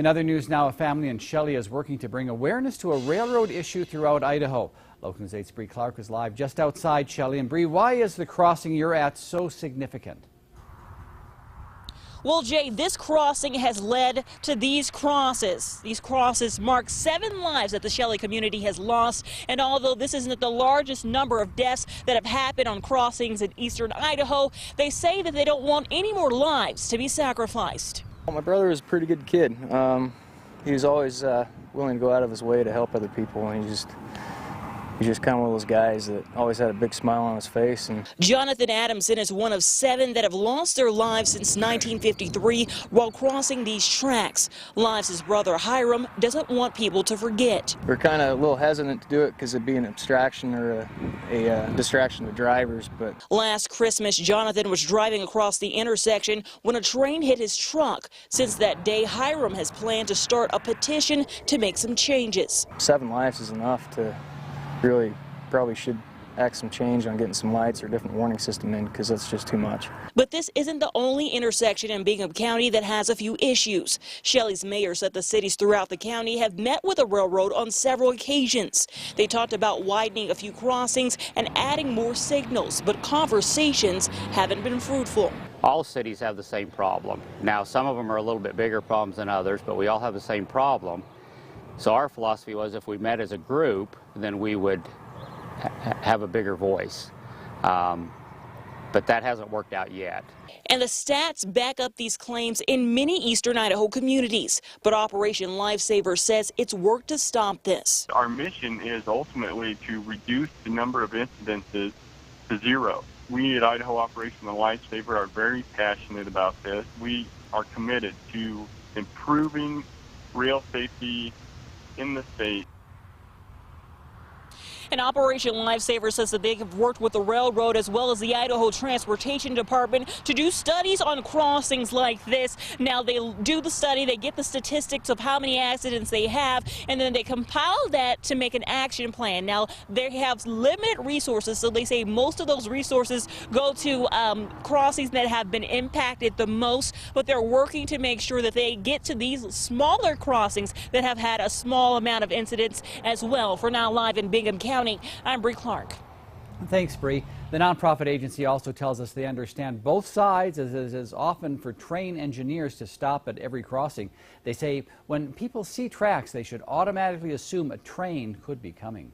In other news now, a family in Shelley is working to bring awareness to a railroad issue throughout Idaho. Local News 8's Bree Clark is live just outside Shelley. And Bree, why is the crossing you're at so significant? Well, Jay, this crossing has led to these crosses. These crosses mark 7 lives that the Shelley community has lost. And although this isn't the largest number of deaths that have happened on crossings in eastern Idaho, they say that they don't want any more lives to be sacrificed. Well, my brother was a pretty good kid. He was always willing to go out of his way to help other people, and he's just kind of one of those guys that always had a big smile on his face. And Jonathan Adamson is one of 7 that have lost their lives since 1953 while crossing these tracks. Lives his brother Hyrum doesn't want people to forget. We're kind of a little hesitant to do it because it'd be an abstraction or a distraction to drivers. But last Christmas, Jonathan was driving across the intersection when a train hit his truck. Since that day, Hyrum has planned to start a petition to make some changes. 7 lives is enough to really probably should act some change on getting some lights or different warning system in, because that's just too much. But this isn't the only intersection in Bingham County that has a few issues. Shelley's mayor said the cities throughout the county have met with the railroad on several occasions. They talked about widening a few crossings and adding more signals, but conversations haven't been fruitful. All cities have the same problem. Now, some of them are a little bit bigger problems than others, but we all have the same problem. So our philosophy was if we met as a group, then we would have a bigger voice. But that hasn't worked out yet. And the stats back up these claims in many eastern Idaho communities. But Operation Lifesaver says it's worked to stop this. Our mission is ultimately to reduce the number of incidences to 0. We at Idaho Operation Lifesaver are very passionate about this. We are committed to improving rail safety in the state. And Operation Lifesaver says that they have worked with the railroad as well as the Idaho Transportation Department to do studies on crossings like this. Now they do the study, they get the statistics of how many accidents they have, and then they compile that to make an action plan. Now they have limited resources, so they say most of those resources go to crossings that have been impacted the most, but they're working to make sure that they get to these smaller crossings that have had a small amount of incidents as well. For now, live in Bingham County, I'm Bree Clark. Thanks, Bree. The nonprofit agency also tells us they understand both sides, as it is often for train engineers to stop at every crossing. They say when people see tracks, they should automatically assume a train could be coming.